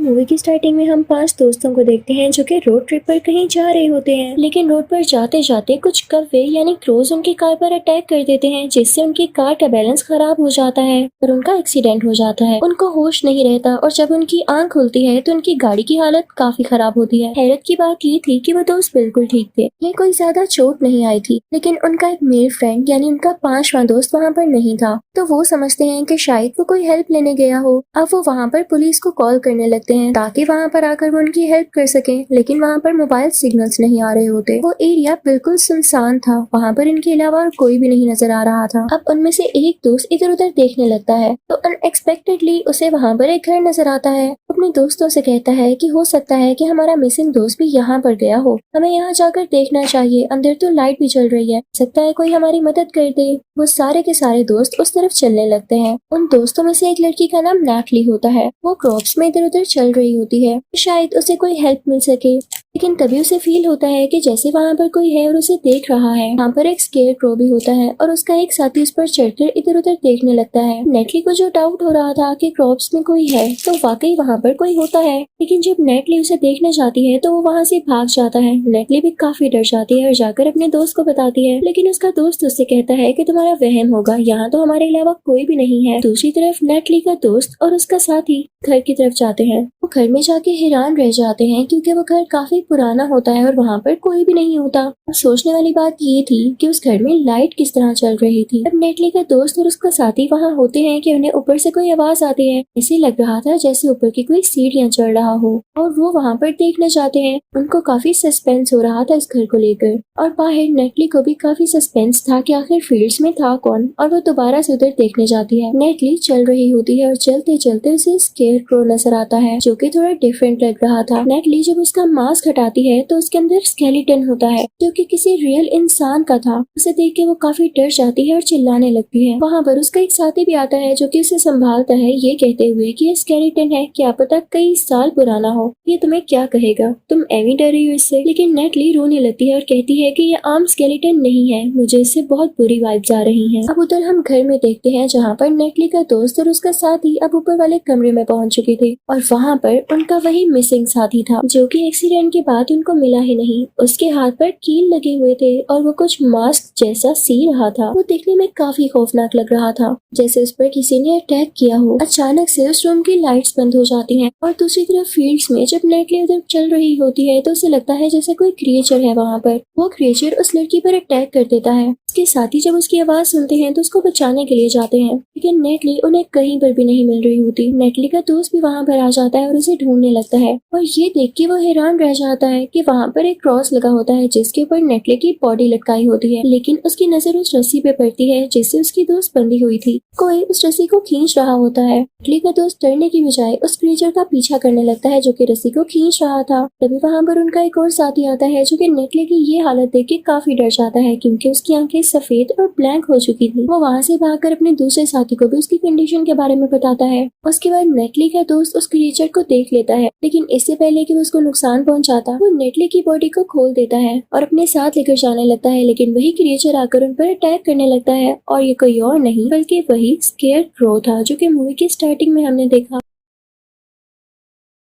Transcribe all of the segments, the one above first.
Movie की starting में हम 5 दोस्तों को देखते हैं जो कि रोड ट्रिप पर कहीं जा रहे होते हैं, लेकिन रोड पर जाते जाते कुछ कौवे यानी क्रोज उनकी कार पर अटैक कर देते हैं, जिससे उनकी कार का बैलेंस खराब हो जाता है और उनका एक्सीडेंट हो जाता है। उनको होश नहीं रहता और जब उनकी आंख खुलती है तो उनकी गाड़ी की हालत काफी खराब होती है। हैरत की बात ये थी कि वो दोस्त बिल्कुल ठीक थे, ये कोई ज्यादा चोट नहीं आई थी, लेकिन उनका एक मेल फ्रेंड यानी उनका 5वां दोस्त वहाँ पर नहीं था। तो वो समझते हैं कि शायद वो कोई हेल्प लेने गया हो। अब वो वहाँ पर पुलिस को कॉल करने लगते हैं ताकि वहाँ पर आकर वो उनकी हेल्प कर सकें, लेकिन वहाँ पर मोबाइल सिग्नल्स नहीं आ रहे होते। वो एरिया बिल्कुल सुनसान था, वहाँ पर इनके अलावा और कोई भी नहीं नजर आ रहा था। अब उनमें से एक दोस्त इधर उधर देखने लगता है तो अनएक्सपेक्टेडली उसे वहाँ पर एक घर नजर आता है। अपने दोस्तों से कहता है कि हो सकता है कि हमारा मिसिंग दोस्त भी यहाँ पर गया हो, हमें यहाँ जाकर देखना चाहिए, अंदर तो लाइट भी चल रही है, सकता है कोई हमारी मदद कर दे। वो सारे के सारे दोस्त उस तरफ चलने लगते हैं। उन दोस्तों में से एक लड़की का नाम नैटली होता है। वो क्रॉप्स में इधर उधर चल रही होती है, शायद उसे कोई हेल्प मिल सके, लेकिन तभी उसे फील होता है कि जैसे वहाँ पर कोई है और उसे देख रहा है। वहाँ पर एक स्केयर क्रो भी होता है और उसका एक साथी उस पर चढ़कर इधर उधर देखने लगता है। नेटली को जो डाउट हो रहा था कि क्रॉप्स में कोई है तो वाकई वहाँ पर कोई होता है, लेकिन जब नेटली उसे देखना चाहती है तो वो वहाँ से भाग जाता है। नेटली भी काफी डर जाती है और जाकर अपने दोस्त को बताती है, लेकिन उसका दोस्त उससे कहता है कि तुम्हारा वहम होगा, यहाँ तो हमारे अलावा कोई भी नहीं है। दूसरी तरफ नेटली का दोस्त और उसका साथी घर की तरफ जाते हैं। वो घर में जाके हैरान रह जाते हैं क्योंकि वो घर काफी पुराना होता है और वहाँ पर कोई भी नहीं होता। अब सोचने वाली बात ये थी कि उस घर में लाइट किस तरह चल रही थी। अब नेटली का दोस्त और उसका साथी वहाँ होते हैं कि उन्हें ऊपर से कोई आवाज आती है। इसे लग रहा था जैसे ऊपर की कोई सीढ़ियाँ चढ़ रहा हो और वो वहाँ पर देखने जाते हैं। उनको काफी सस्पेंस हो रहा था इस घर को लेकर और बाहर नेटली को भी काफी सस्पेंस था कि आखिर फील्ड्स में था कौन, और वो दोबारा से उधर देखने जाती है। नेटली चल रही होती है और चलते चलते उसे स्केयर क्रो नजर आता है जो कि थोड़ा डिफरेंट लग रहा था। नेटली जब उसका मास्क हटाती है तो उसके अंदर स्केलेटन होता है जो कि किसी रियल इंसान का था। उसे देख के वो काफी डर जाती है और चिल्लाने लगती है। वहाँ पर उसका एक साथी भी आता है जो कि उसे संभालता है, ये कहते हुए कि ये स्केलेटन है, क्या पता कई साल पुराना हो, ये तुम्हें क्या कहेगा, तुम एवी डर रही हो इससे। लेकिन नेटली रोने लगती है और कहती है कि ये आम स्केलेटन नहीं है, मुझे इससे बहुत बुरी वाइब्स आ रही हैं। अब उधर हम घर में देखते हैं जहाँ पर नेटली का दोस्त और उसका साथी अब ऊपर वाले कमरे में पहुंच चुके थे और वहाँ पर उनका वही मिसिंग साथी था जो कि एक्सीडेंट के बाद उनको मिला ही नहीं। उसके हाथ पर कील लगे हुए थे और वो कुछ मास्क जैसा सी रहा था। वो देखने में काफी खौफनाक लग रहा था, जैसे उस पर किसी ने अटैक किया हो। अचानक से उस रूम की लाइट्स बंद हो जाती हैं और दूसरी तरफ फील्ड्स में जब नेटली उधर चल रही होती है तो उसे लगता है जैसे कोई क्रिएचर है वहाँ पर। वो क्रिएचर उस लड़की पर अटैक कर देता है। उसके साथी जब उसकी आवाज सुनते हैं तो उसको बचाने के लिए जाते हैं, लेकिन नेटली उन्हें कहीं पर भी नहीं मिल रही होती। नेटली का दोस्त भी वहाँ पर आ जाता है और उसे ढूंढने लगता है और ये देख के वो हैरान रह जाता है कि वहाँ पर एक क्रॉस लगा होता है जिसके ऊपर नेटली की बॉडी लटकाई होती है, लेकिन उसकी नजर उस रस्सी पे पड़ती है जिससे उसकी दोस्त बंधी हुई थी। कोई उस रस्सी को खींच रहा होता है। नेटली का दोस्त डरने की बजाय उस क्रीचर का पीछा करने लगता है जो कि रस्सी को खींच रहा था। तभी वहाँ पर उनका एक और साथी आता है जो कि नेटली की ये हालत देख के काफी डर जाता है क्योंकि उसकी आंखें सफेद और ब्लैंक हो चुकी थी। वो वहाँ से भागकर अपने दूसरे साथी को भी उसकी कंडीशन के बारे में बताता है। उसके बाद नेटली का दोस्त उस क्रीचर को देख लेता है, लेकिन इससे पहले कि वो उसको नुकसान पहुंचाता वो नेटली की बॉडी को खोल देता है और अपने साथ लेकर जाने लगता है, लेकिन वही क्रिएचर आकर उन पर अटैक करने लगता है और ये कोई और नहीं बल्कि वही स्केयर क्रो था जो कि मूवी की स्टार्टिंग में हमने देखा।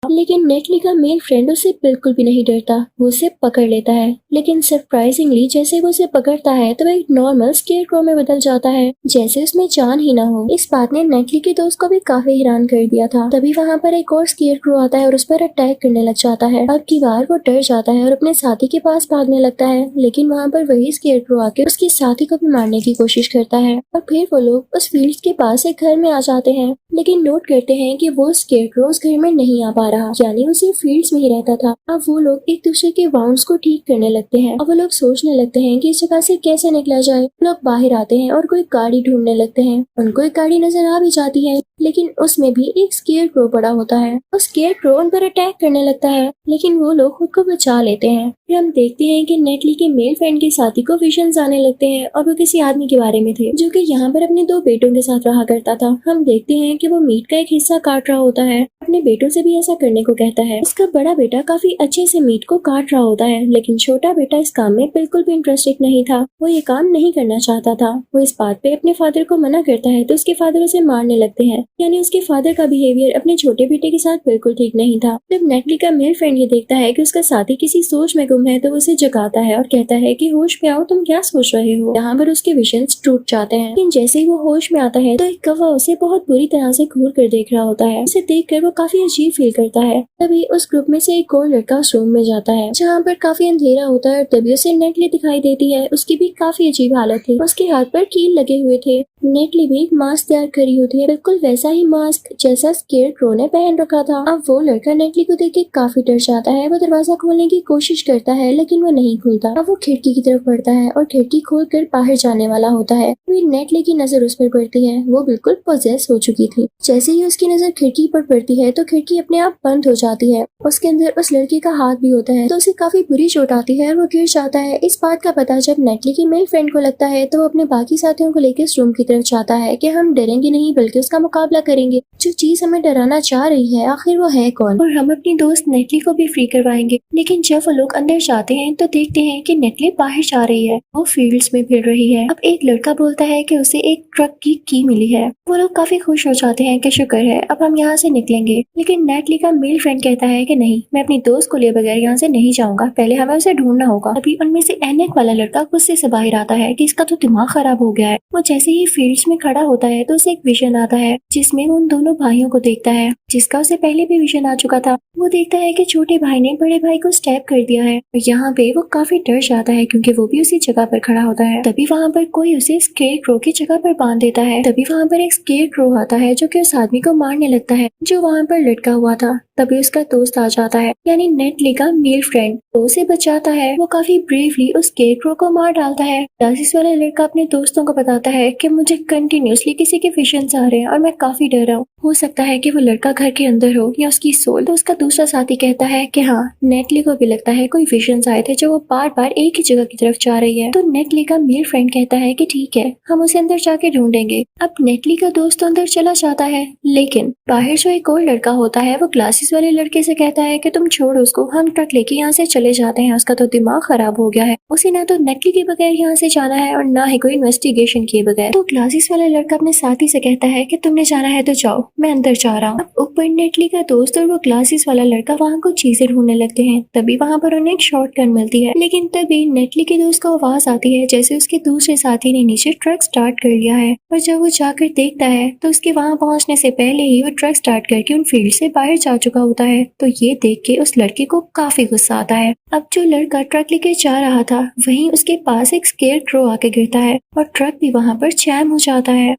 लेकिन नेटली का मेल फ्रेंड उससे बिल्कुल भी नहीं डरता, वो उसे पकड़ लेता है, लेकिन सरप्राइजिंगली जैसे वो उसे पकड़ता है तो एक नॉर्मल स्केयर क्रो में बदल जाता है, जैसे उसमें जान ही ना हो। इस बात ने नेटली के दोस्त को भी काफी हैरान कर दिया था। तभी वहाँ पर एक और स्केयर क्रो आता है और उस पर अटैक करने लग जाता है। अब की बार वो डर जाता है और अपने साथी के पास भागने लगता है, लेकिन वहाँ पर वही स्केयर क्रो आके उसके साथी को भी मारने की कोशिश करता है और फिर वो लोग उस फील्ड के पास एक घर में आ जाते हैं, लेकिन नोट करते हैं कि वो स्केयर क्रो उस घर में नहीं आ पा रहा, यानी वो सिर्फ फील्ड्स में ही रहता था। अब वो लोग एक दूसरे के वाउंड्स को ठीक करने लगते हैं और वो लोग सोचने लगते हैं कि इस जगह से कैसे निकला जाए। लोग बाहर आते हैं और कोई गाड़ी ढूंढने लगते हैं। उनको एक गाड़ी नजर आ भी जाती है, लेकिन उसमें भी एक स्केयर क्रो पड़ा होता है। उस स्केयर क्रो उन पर अटैक करने लगता है, लेकिन वो लोग खुद को बचा लेते हैं। फिर हम देखते हैं कि नेटली के मेल फ्रेंड के साथी को विजन्स आने लगते हैं और वो किसी आदमी के बारे में थे जो कि यहाँ पर अपने 2 बेटों के साथ रहा करता था। हम देखते हैं कि वो मीट का एक हिस्सा काट रहा होता है, अपने बेटों से भी ऐसा करने को कहता है। उसका बड़ा बेटा काफी अच्छे से मीट को काट रहा होता है, लेकिन छोटा बेटा इस काम में बिल्कुल भी इंटरेस्टेड नहीं था। वो ये काम नहीं करना चाहता था। वो इस बात पे अपने फादर को मना करता है तो उसके फादर उसे मारने लगते हैं। यानी उसके फादर का बिहेवियर अपने छोटे बेटे के साथ बिल्कुल ठीक नहीं था। जब नेटली का मेल फ्रेंड ये देखता है कि उसका साथी किसी सोच में गुम है तो वो उसे जगाता है और कहता है कि होश में आओ, तुम क्या सोच रहे हो। यहाँ पर उसके विजन्स टूट जाते हैं, लेकिन जैसे ही वो होश में आता है तो एक कौवा उसे बहुत बुरी तरह से घूर कर देख रहा होता है। उसे देखकर वो काफी अजीब फील करता है। तभी उस ग्रुप में से एक और लड़का उस रूम में जाता है जहाँ पर काफी अंधेरा होता है और तभी उसे नेटली दिखाई देती है। उसकी भी काफी अजीब हालत थी, उसके हाथ पर कील लगे हुए थे। नेटली भी एक मास्क तैयार करी होती है, बिल्कुल वैसा ही मास्क जैसा स्केयरक्रो ने पहन रखा था। अब वो लड़का नेटली को देख के काफी डर जाता है। वो दरवाजा खोलने की कोशिश करता है लेकिन वो नहीं खुलता। अब वो खिड़की की तरफ बढ़ता है और खिड़की खोलकर बाहर जाने वाला होता है। फिर नेटली की नजर उस पर पड़ती है। वो बिल्कुल पोजेस हो चुकी थी। जैसे ही उसकी नजर खिड़की पर पड़ती है तो खिड़की अपने आप बंद हो जाती है। उसके अंदर उस लड़के का हाथ भी होता है तो उसे काफी बुरी चोट आती है और वो गिर जाता है। इस बात का पता जब नेटली की मेल फ्रेंड को लगता है तो वो अपने बाकी साथियों को लेकर इस रूम की तरफ जाता है कि हम डरेंगे नहीं बल्कि उसका मुकाबला करेंगे। जो चीज हमें डराना चाह रही है आखिर वो है कौन, और हम अपनी दोस्त नेटली को भी फ्री करवाएंगे। लेकिन जब वो लोग अंदर जाते हैं तो देखते हैं कि नेटली बाहर जा रही है। वो फील्ड्स में फिर रही है। अब एक लड़का बोलता है कि उसे एक ट्रक की की मिली है। वो लोग काफी खुश हो जाते हैं कि शुक्र है अब हम यहाँ से निकलेंगे। लेकिन नेटली का मेल फ्रेंड कहता है कि नहीं, मैं अपनी दोस्त को लिए बगैर यहाँ से नहीं जाऊंगा, पहले हमें उसे ढूंढना होगा। अभी उनमें से ऐनक वाला लड़का गुस्से से बाहर आता है कि इसका तो दिमाग खराब हो गया है। वो जैसे ही फील्ड्स में खड़ा होता है तो उसे एक विजन आता है जिसमें वो उन दोनों भाइयों को देखता है जिसका उसे पहले भी विजन आ चुका था। वो देखता है कि छोटे भाई ने बड़े भाई को स्टैब कर दिया है और यहाँ पे वो काफी डर जाता है क्योंकि वो भी उसी जगह पर खड़ा होता है। तभी वहाँ पर कोई उसे स्केयरक्रो की जगह पर बांध देता है। तभी वहाँ पर एक स्केयरक्रो आता है जो कि उस आदमी को मारने लगता है जो वहाँ पर लटका हुआ था। तभी उसका दोस्त आ जाता है यानी नेटली का मेल फ्रेंड, तो उसे बचाता है। वो काफी ब्रेवली उस स्केयरक्रो को मार डालता है। क्लासेस वाला लड़का अपने दोस्तों को बताता है कि मुझे कंटिन्यूअसली किसी के विजन्स आ रहे हैं और मैं काफी डर रहा हूँ। हो सकता है कि वो लड़का घर के अंदर हो या उसकी सोल। तो उसका दूसरा साथी कहता है कि हाँ, नेटली को भी लगता है कोई विजन्स आए थे जो वो बार बार एक ही जगह की तरफ जा रही है। तो नेटली का मेल फ्रेंड कहता है कि ठीक है, हम उसे अंदर जाके ढूंढेंगे। अब नेटली का दोस्त अंदर चला जाता है, लेकिन बाहर जो एक और लड़का होता है वो क्लासेस वाले लड़के से कहता है कि तुम छोड़ो उसको, हम ट्रक लेके यहाँ से चले जाते हैं, उसका तो दिमाग खराब हो गया है, उसे ना तो नेटली के बगैर यहाँ से जाना है और ना ही कोई इन्वेस्टिगेशन किए बगैर। तो क्लासेस वाला लड़का अपने साथी से कहता है कि तुमने जाना है तो जाओ, मैं अंदर जा रहा हूँ। अब ऊपर नेटली का दोस्त और वो क्लासेस वाला लड़का वहाँ कुछ चीजें ढूंढने लगते हैं। तभी वहाँ पर उन्हें एक शॉर्ट गन मिलती है, लेकिन तभी नेटली के दोस्त को आवाज आती है जैसे उसके दूसरे साथी ने नीचे ट्रक स्टार्ट कर लिया है। और जब वो जाकर देखता है तो उसके वहाँ पहुँचने से पहले ही वो ट्रक स्टार्ट करके उन फील्ड से बाहर जा चुका होता है। तो ये देख के उस लड़के को काफी गुस्सा आता है। अब जो लड़का ट्रक लेकर जा रहा था वहीं उसके पास एक स्केयरक्रो आके गिरता है और ट्रक भी वहाँ पर जैम हो जाता है।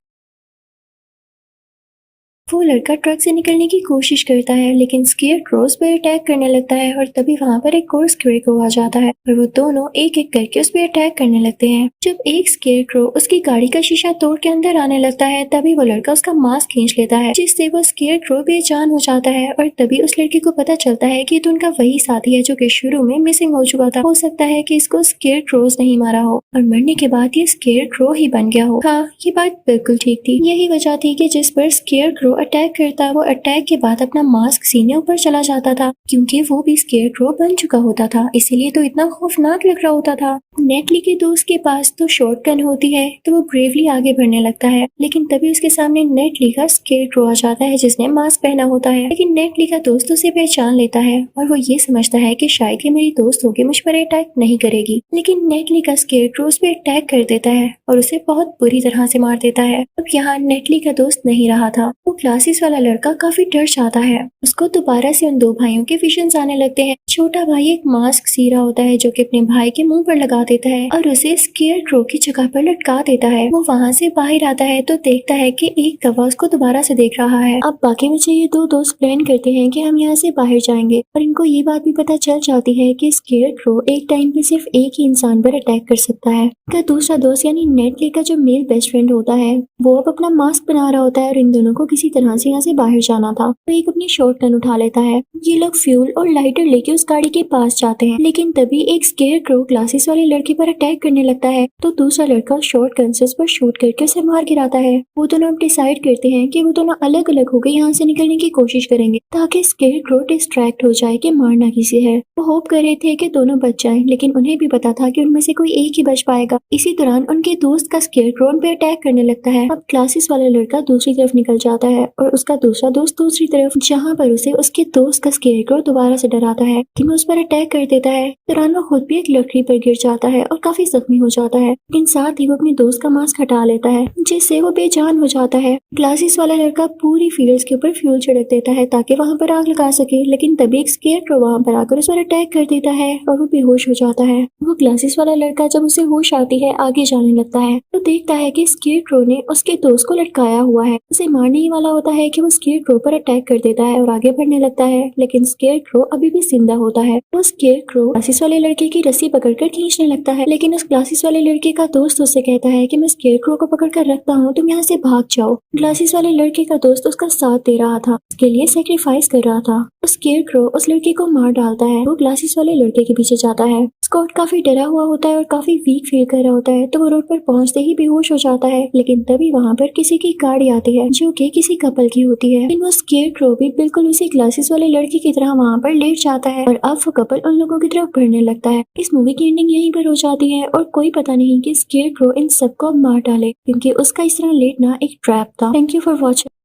वो लड़का ट्रक से निकलने की कोशिश करता है लेकिन स्केयरक्रोस पर अटैक करने लगता है और तभी वहाँ पर एक और स्केयरक्रो आ जाता है और वो दोनों एक एक करके उस पर अटैक करने लगते हैं। जब एक स्केयरक्रो उसकी गाड़ी का शीशा तोड़ के अंदर आने लगता है तभी वो लड़का उसका मास्क खींच लेता है जिससे वो स्केयरक्रो बेजान हो जाता है। और तभी उस लड़के को पता चलता है कि तो उनका वही साथी है जो कि शुरू में मिसिंग हो चुका था। हो सकता है कि इसको स्केयरक्रोस नहीं मारा हो और मरने के बाद ये स्केयरक्रो ही बन गया हो। हाँ, ये बात बिल्कुल ठीक थी। यही वजह थी कि जिस पर स्केयरक्रो अटैक करता वो अटैक के बाद अपना मास्क सीने ऊपर चला जाता था क्योंकि वो भी स्केयरक्रो बन चुका होता था, इसीलिए तो इतना खौफनाक लग रहा होता था। नेटली के दोस्त के पास तो शॉटगन होती है तो वो ब्रेवली आगे बढ़ने लगता है, लेकिन तभी उसके सामने नेटली का स्केयरक्रो आ जाता है जिसने मास्क पहना होता है। लेकिन नेटली का दोस्त उसे पहचान लेता है और वो ये समझता है कि शायद ये मेरी दोस्त होगी, मुझ पर अटैक नहीं करेगी। लेकिन नेटली का स्केयरक्रो उस पर अटैक कर देता है और उसे बहुत बुरी तरह से मार देता है। अब यहाँ नेटली का दोस्त नहीं रहा था। वो क्लासेस वाला लड़का काफी डर जाता है। उसको दोबारा से उन दो भाइयों के विजन्स आने लगते हैं। छोटा भाई एक मास्क सी रहा होता है जो कि अपने भाई के मुंह पर लगा देता है और उसे स्केयरक्रो की जगह पर लटका देता है। वो वहाँ से बाहर आता है तो देखता है कि एक कौवा उसको दोबारा से देख रहा है। अब बाकी बच्चे ये दो दोस्त प्लान करते हैं कि हम यहाँ से बाहर जाएंगे और इनको ये बात भी पता चल जाती है कि स्केयरक्रो एक टाइम पे सिर्फ एक ही इंसान पर अटैक कर सकता है। का दूसरा दोस्त यानी नेटली का जो मेल बेस्ट फ्रेंड होता है वो अब अपना मास्क बना रहा होता है और इन दोनों को किसी तरह से यहाँ से बाहर जाना था। तो एक अपनी शॉटगन उठा लेता है। ये लोग फ्यूल और लाइटर लेके उस गाड़ी के पास जाते हैं, लेकिन तभी एक स्केयरक्रो क्लासेस वाले लड़के पर अटैक करने लगता है तो दूसरा लड़का शॉटगन से उस पर शूट करके उसे मार गिराता है। वो दोनों अब डिसाइड करते हैं कि वो दोनों अलग अलग होकर यहाँ से निकलने की कोशिश करेंगे ताकि स्केयरक्रो डिस्ट्रैक्ट हो जाए कि मारना किसी है। वो होप कर रहे थे कि दोनों बच जाएं, लेकिन उन्हें भी पता था कि उनमें से कोई एक ही बच पाएगा। इसी दौरान उनके दोस्त का स्केयरक्रो उन पे अटैक करने लगता है। अब क्लासेस वाला लड़का दूसरी तरफ निकल जाता है है और उसका दूसरा दोस्त दूसरी तरफ, जहाँ पर उसे उसके दोस्त का स्केयरक्रो दोबारा से डराता है कि वो उस पर अटैक कर देता है। दौरान वो खुद भी एक लकड़ी पर गिर जाता है और काफी जख्मी हो जाता है, लेकिन साथ ही वो अपने दोस्त का मास्क हटा लेता है जिससे वो बेजान हो जाता है। ग्लासेस वाला लड़का पूरी फील्ड्स के ऊपर फ्यूल छिड़क देता है ताकि वहाँ पर आग लगा सके, लेकिन तभी एक स्केयरक्रो वहाँ पर आकर उस पर अटैक कर देता है और वो बेहोश हो जाता है। वो ग्लासेस वाला लड़का जब उसे होश आती है आगे जाने लगता है तो देखता है कि स्केयरक्रो ने उसके दोस्त को लटकाया हुआ है। उसे मारने ही वाला होता है कि वो स्केयरक्रो पर अटैक कर देता है और आगे बढ़ने लगता है, लेकिन स्केयरक्रो अभी भी जिंदा होता है। वो स्केयरक्रो ग्लासेस वाले लड़के की रस्सी पकड़कर खींचने लगता है, लेकिन उस ग्लासेस वाले लड़के का दोस्त उससे कहता है कि मैं स्केयरक्रो को पकड़कर रखता हूँ, तुम यहाँ से भाग जाओ। ग्लासेस वाले लड़के का दोस्त उसका साथ दे रहा था, उसके लिए सेक्रीफाइस कर रहा था। स्केयरक्रो उस लड़के को मार डालता है। वो ग्लासेस वाले लड़के के पीछे जाता है। स्कॉट काफी डरा हुआ होता है और काफी वीक फील कर रहा होता है, तो वो रोड पर पहुंचते ही बेहोश हो जाता है, लेकिन तभी वहाँ पर किसी की गाड़ी आती है जो कि किसी कपल की होती है। लेकिन वो स्केयरक्रो भी बिल्कुल उसी ग्लासेस वाले लड़के की तरह वहाँ पर लेट जाता है और अब वो कपल उन लोगों की तरफ बढ़ने लगता है। इस मूवी की एंडिंग यहीं पर हो जाती है और कोई पता नहीं कि स्केयरक्रो इन सबको अब मार डाले, क्योंकि उसका इस तरह लेटना एक ट्रैप था। Thank you for watching.